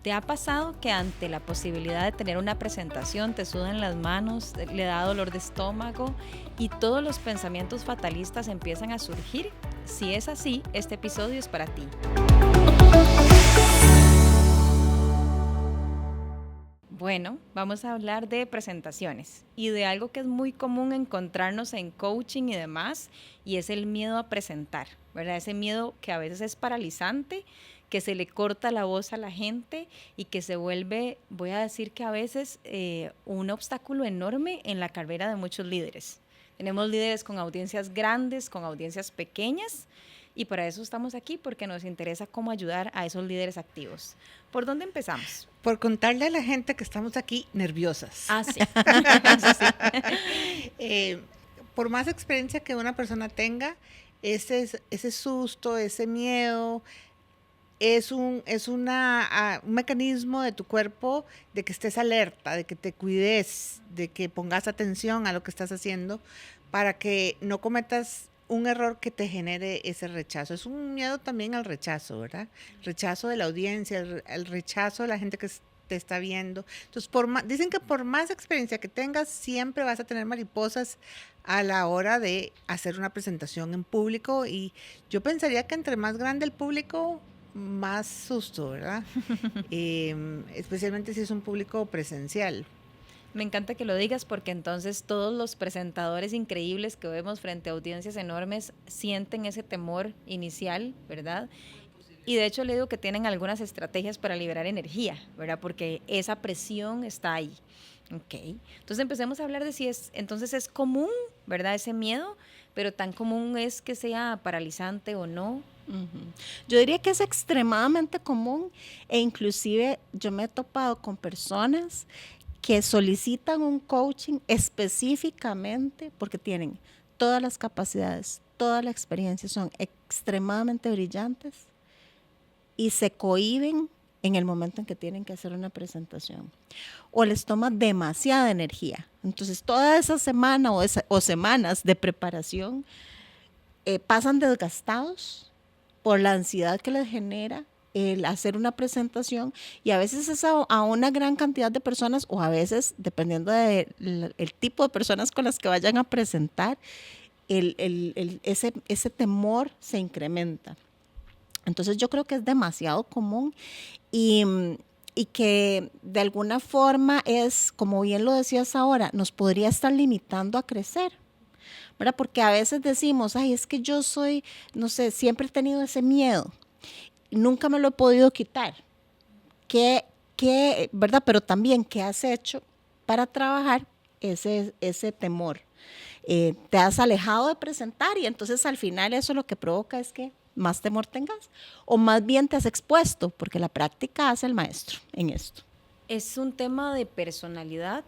¿Te ha pasado que ante la posibilidad de tener una presentación te sudan las manos, le da dolor de estómago y todos los pensamientos fatalistas empiezan a surgir? Si es así, este episodio es para ti. Bueno, vamos a hablar de presentaciones y de algo que es muy común encontrarnos en coaching y demás, y es el miedo a presentar, ¿verdad? Ese miedo que a veces es paralizante, que se le corta la voz a la gente y que se vuelve, voy a decir que a veces un obstáculo enorme en la carrera de muchos líderes. Tenemos líderes con audiencias grandes, con audiencias pequeñas, y para eso estamos aquí, porque nos interesa cómo ayudar a esos líderes activos. ¿Por dónde empezamos? Por contarle a la gente que estamos aquí nerviosas. Ah, sí. Eso sí. Por más experiencia que una persona tenga, ese susto, ese miedo, es un mecanismo de tu cuerpo de que estés alerta, de que te cuides, de que pongas atención a lo que estás haciendo para que no cometas un error que te genere ese rechazo. Es un miedo también al rechazo, ¿verdad? Rechazo de la audiencia, el rechazo de la gente que te está viendo. Entonces, dicen que por más experiencia que tengas, siempre vas a tener mariposas a la hora de hacer una presentación en público, y yo pensaría que entre más grande el público, más susto, ¿verdad? Especialmente si es un público presencial. Me encanta que lo digas, porque entonces todos los presentadores increíbles que vemos frente a audiencias enormes sienten ese temor inicial, ¿verdad? Y de hecho le digo que tienen algunas estrategias para liberar energía, ¿verdad? Porque esa presión está ahí. Ok, entonces empecemos a hablar de si entonces es común, ¿verdad? Ese miedo, pero tan común es que sea paralizante o no. Uh-huh. Yo diría que es extremadamente común, e inclusive yo me he topado con personas que solicitan un coaching específicamente porque tienen todas las capacidades, toda la experiencia, son extremadamente brillantes y se cohíben en el momento en que tienen que hacer una presentación, o les toma demasiada energía. Entonces toda esa semana o semanas de preparación pasan desgastados por la ansiedad que les genera el hacer una presentación, y a veces es a una gran cantidad de personas, o a veces, dependiendo del tipo de personas con las que vayan a presentar, ese temor se incrementa. Entonces yo creo que es demasiado común, y que de alguna forma es, como bien lo decías ahora, nos podría estar limitando a crecer, ¿verdad? Porque a veces decimos, ay, es que yo soy, no sé, siempre he tenido ese miedo, nunca me lo he podido quitar. ¿Qué, verdad? Pero también, ¿qué has hecho para trabajar ese temor? Te has alejado de presentar, y entonces al final eso lo que provoca es que más temor tengas, o más bien te has expuesto, porque la práctica hace el maestro en esto. Es un tema de personalidad,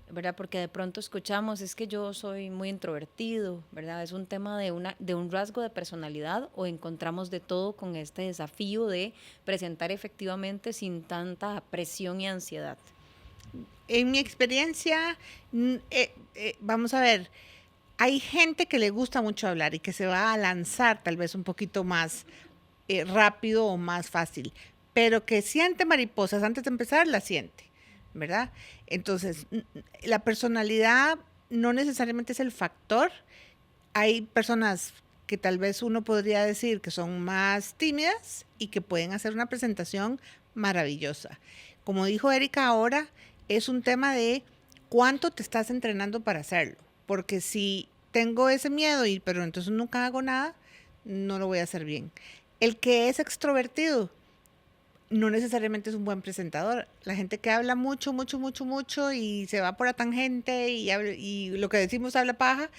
¿verdad? Porque de pronto escuchamos, es que yo soy muy introvertido, ¿verdad? Es un tema de un rasgo de personalidad, o encontramos de todo con este desafío de presentar efectivamente sin tanta presión y ansiedad. En mi experiencia, vamos a ver, hay gente que le gusta mucho hablar y que se va a lanzar tal vez un poquito más rápido o más fácil, pero que siente mariposas antes de empezar, la siente, ¿verdad? Entonces, la personalidad no necesariamente es el factor. Hay personas que tal vez uno podría decir que son más tímidas y que pueden hacer una presentación maravillosa. Como dijo Erika ahora, es un tema de cuánto te estás entrenando para hacerlo. Porque si tengo ese miedo, pero entonces nunca hago nada, no lo voy a hacer bien. El que es extrovertido no necesariamente es un buen presentador. La gente que habla mucho y se va por la tangente y lo que decimos habla paja,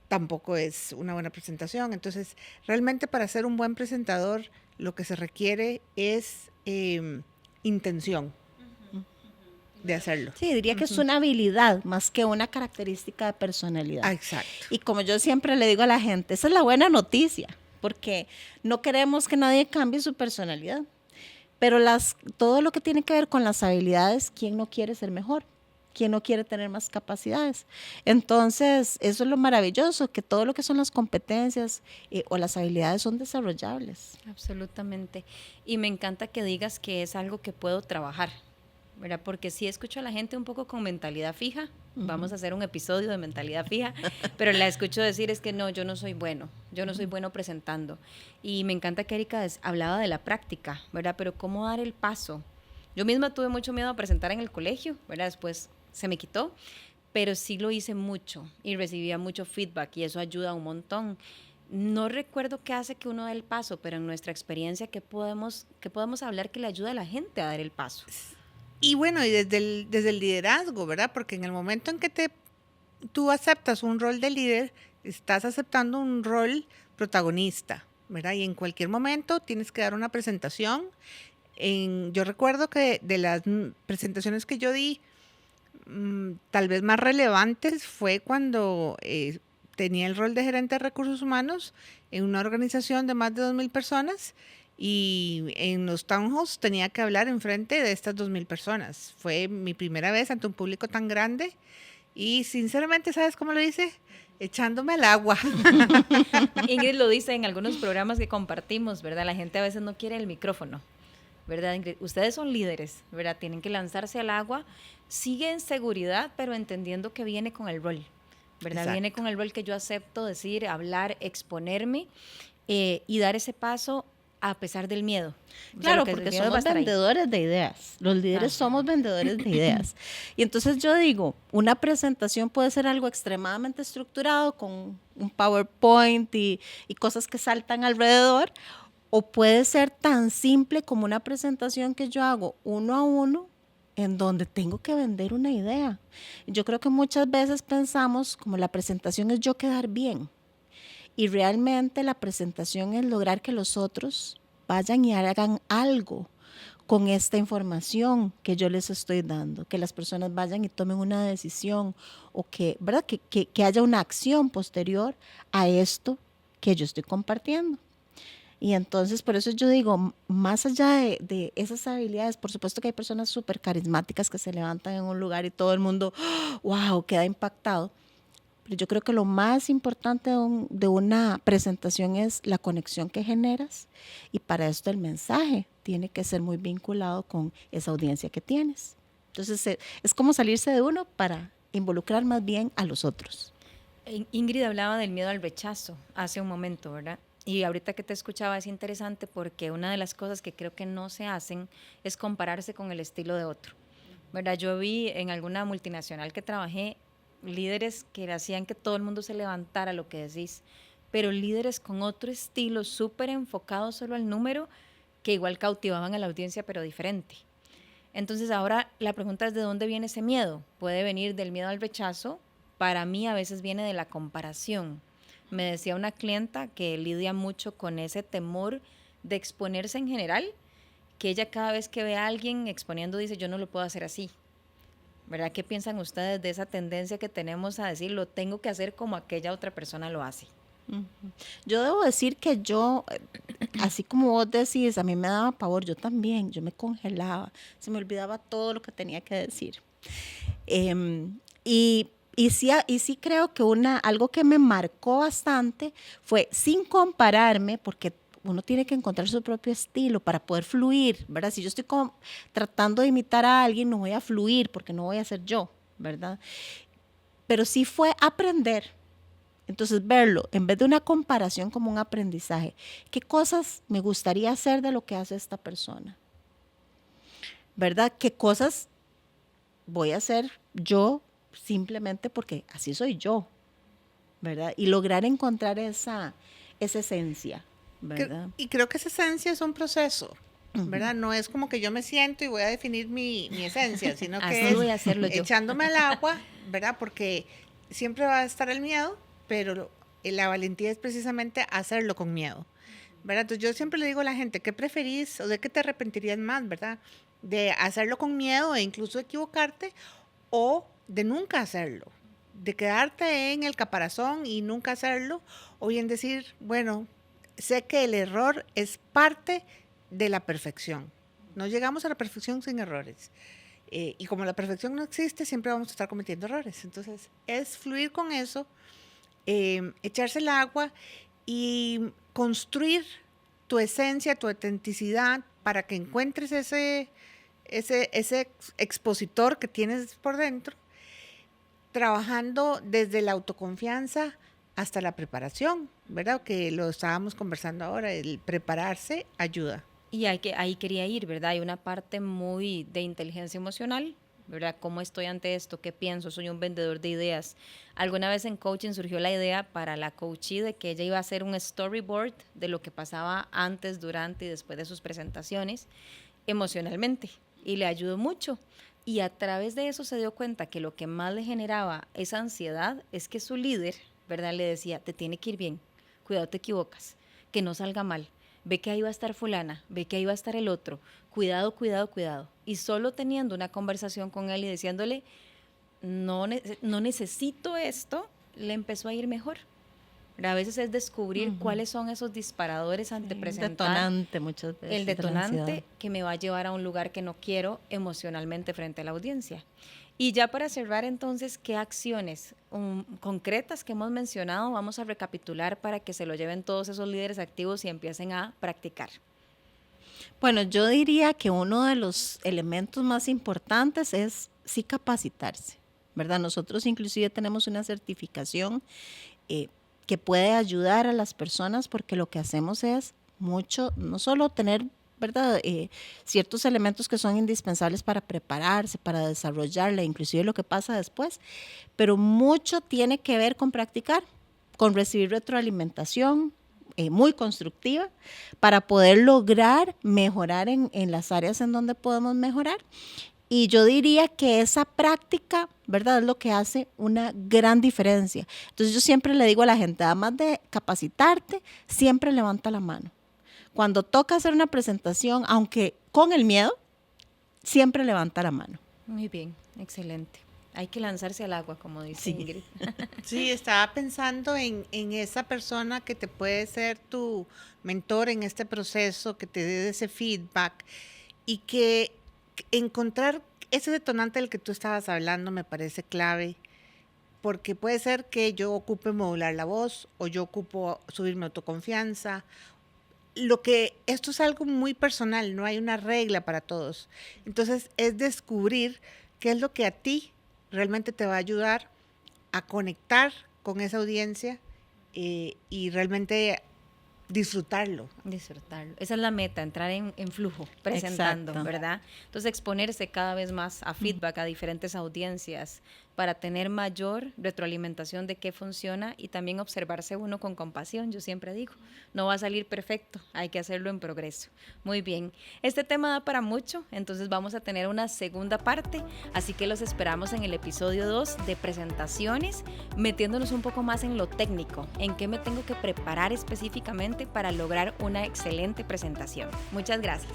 tampoco es una buena presentación. Entonces, realmente para ser un buen presentador, lo que se requiere es intención de hacerlo. Sí, diría que es una habilidad más que una característica de personalidad. Ah, exacto. Y como yo siempre le digo a la gente, esa es la buena noticia, porque no queremos que nadie cambie su personalidad. Pero todo lo que tiene que ver con las habilidades, ¿quién no quiere ser mejor? ¿Quién no quiere tener más capacidades? Entonces, eso es lo maravilloso, que todo lo que son las competencias o las habilidades son desarrollables. Absolutamente. Y me encanta que digas que es algo que puedo trabajar, ¿verdad? Porque sí escucho a la gente un poco con mentalidad fija. Vamos a hacer un episodio de mentalidad fija, pero la escucho decir es que no, yo no soy bueno presentando. Y me encanta que Erika hablaba de la práctica, ¿verdad? Pero ¿cómo dar el paso? Yo misma tuve mucho miedo a presentar en el colegio, ¿verdad? Después se me quitó, pero sí lo hice mucho y recibía mucho feedback y eso ayuda un montón. No recuerdo qué hace que uno dé el paso, pero en nuestra experiencia, ¿qué podemos hablar que le ayuda a la gente a dar el paso? Y bueno, y desde el liderazgo, ¿verdad? Porque en el momento en que tú aceptas un rol de líder, estás aceptando un rol protagonista, ¿verdad? Y en cualquier momento tienes que dar una presentación. Yo recuerdo que de las presentaciones que yo di, tal vez más relevantes fue cuando tenía el rol de gerente de recursos humanos en una organización de más de 2,000 personas y en los town halls tenía que hablar enfrente de estas 2,000 personas. Fue mi primera vez ante un público tan grande y sinceramente, ¿sabes cómo lo hice? Echándome al agua. Ingrid lo dice en algunos programas que compartimos, ¿verdad? La gente a veces no quiere el micrófono, ¿verdad, Ingrid? Ustedes son líderes, ¿verdad? Tienen que lanzarse al agua. Sigue en seguridad, pero entendiendo que viene con el rol, ¿verdad? Exacto. Viene con el rol que yo acepto decir, hablar, exponerme y dar ese paso a pesar del miedo. Claro, O sea, porque el miedo va a somos estar ahí. vendedores de ideas. Los líderes somos vendedores de ideas. Y entonces yo digo, una presentación puede ser algo extremadamente estructurado con un PowerPoint y cosas que saltan alrededor, o puede ser tan simple como una presentación que yo hago uno a uno, en donde tengo que vender una idea. Yo creo que muchas veces pensamos como la presentación es yo quedar bien. Y realmente la presentación es lograr que los otros vayan y hagan algo con esta información que yo les estoy dando, que las personas vayan y tomen una decisión o que, ¿verdad? Que haya una acción posterior a esto que yo estoy compartiendo. Y entonces, por eso yo digo, más allá de esas habilidades, por supuesto que hay personas súper carismáticas que se levantan en un lugar y todo el mundo, wow, queda impactado. Pero yo creo que lo más importante de una presentación es la conexión que generas y para esto el mensaje tiene que ser muy vinculado con esa audiencia que tienes. Entonces es como salirse de uno para involucrar más bien a los otros. Ingrid hablaba del miedo al rechazo hace un momento, ¿verdad? Y ahorita que te escuchaba es interesante porque una de las cosas que creo que no se hacen es compararse con el estilo de otro, ¿verdad? Yo vi en alguna multinacional que trabajé líderes que hacían que todo el mundo se levantara lo que decís, pero líderes con otro estilo súper enfocado solo al número que igual cautivaban a la audiencia pero diferente. Entonces ahora la pregunta es ¿de dónde viene ese miedo? Puede venir del miedo al rechazo, para mí a veces viene de la comparación. Me decía una clienta que lidia mucho con ese temor de exponerse en general, que ella cada vez que ve a alguien exponiendo dice yo no lo puedo hacer así. ¿Verdad? ¿Qué piensan ustedes de esa tendencia que tenemos a decir lo tengo que hacer como aquella otra persona lo hace? Yo debo decir que yo, así como vos decís, a mí me daba pavor, yo también, yo me congelaba, se me olvidaba todo lo que tenía que decir. Y sí creo que algo que me marcó bastante fue, sin compararme, porque uno tiene que encontrar su propio estilo para poder fluir, ¿verdad? Si yo estoy tratando de imitar a alguien, no voy a fluir porque no voy a ser yo, ¿verdad? Pero sí fue aprender. Entonces, verlo, en vez de una comparación como un aprendizaje, ¿qué cosas me gustaría hacer de lo que hace esta persona? ¿Verdad? ¿Qué cosas voy a hacer yo simplemente porque así soy yo? ¿Verdad? Y lograr encontrar esa esencia, ¿verdad? Y creo que esa esencia es un proceso, ¿verdad? No es como que yo me siento y voy a definir mi esencia, sino que así voy a hacerlo yo. Echándome al agua, ¿verdad? Porque siempre va a estar el miedo, pero la valentía es precisamente hacerlo con miedo, ¿verdad? Entonces yo siempre le digo a la gente, ¿qué preferís o de qué te arrepentirías más, ¿verdad? De hacerlo con miedo e incluso equivocarte o de nunca hacerlo, de quedarte en el caparazón y nunca hacerlo, o bien decir, bueno, sé que el error es parte de la perfección. No llegamos a la perfección sin errores. Y como la perfección no existe, siempre vamos a estar cometiendo errores. Entonces, es fluir con eso, echarse el agua y construir tu esencia, tu autenticidad, para que encuentres ese expositor que tienes por dentro, trabajando desde la autoconfianza hasta la preparación, ¿verdad? Que lo estábamos conversando ahora, el prepararse ayuda. Y ahí quería ir, ¿verdad? Hay una parte muy de inteligencia emocional, ¿verdad? ¿Cómo estoy ante esto? ¿Qué pienso? Soy un vendedor de ideas. Alguna vez en coaching surgió la idea para la coachee de que ella iba a hacer un storyboard de lo que pasaba antes, durante y después de sus presentaciones emocionalmente, y le ayudó mucho. Y a través de eso se dio cuenta que lo que más le generaba esa ansiedad es que su líder, ¿verdad? Le decía, te tiene que ir bien, cuidado te equivocas, que no salga mal, ve que ahí va a estar fulana, ve que ahí va a estar el otro, cuidado, cuidado, cuidado. Y solo teniendo una conversación con él y diciéndole, no necesito esto, le empezó a ir mejor. A veces es descubrir cuáles son esos disparadores ante presentar. Detonante muchas veces. El detonante que me va a llevar a un lugar que no quiero emocionalmente frente a la audiencia. Y ya para cerrar entonces, ¿qué acciones concretas que hemos mencionado vamos a recapitular para que se lo lleven todos esos líderes activos y empiecen a practicar? Bueno, yo diría que uno de los elementos más importantes es sí capacitarse, ¿verdad? Nosotros inclusive tenemos una certificación que puede ayudar a las personas, porque lo que hacemos es mucho, no solo tener, ¿verdad? Ciertos elementos que son indispensables para prepararse, para desarrollarla, inclusive lo que pasa después, pero mucho tiene que ver con practicar, con recibir retroalimentación muy constructiva para poder lograr mejorar en las áreas en donde podemos mejorar. Y yo diría que esa práctica, ¿verdad?, es lo que hace una gran diferencia. Entonces yo siempre le digo a la gente, además de capacitarte, siempre levanta la mano. Cuando toca hacer una presentación, aunque con el miedo, siempre levanta la mano. Muy bien, excelente. Hay que lanzarse al agua, como dice Ingrid. Sí, estaba pensando en esa persona que te puede ser tu mentor en este proceso, que te dé ese feedback y que encontrar ese detonante del que tú estabas hablando me parece clave, porque puede ser que yo ocupe modular la voz o yo ocupo subir mi autoconfianza. Esto es algo muy personal, no hay una regla para todos. Entonces es descubrir qué es lo que a ti realmente te va a ayudar a conectar con esa audiencia y realmente disfrutarlo. Esa es la meta, entrar en flujo, presentando, exacto, ¿verdad? Entonces exponerse cada vez más a feedback, a diferentes audiencias, para tener mayor retroalimentación de qué funciona y también observarse uno con compasión. Yo siempre digo, no va a salir perfecto, hay que hacerlo en progreso. Muy bien, este tema da para mucho, entonces vamos a tener una segunda parte, así que los esperamos en el episodio 2 de presentaciones, metiéndonos un poco más en lo técnico, en qué me tengo que preparar específicamente para lograr una excelente presentación. Muchas gracias.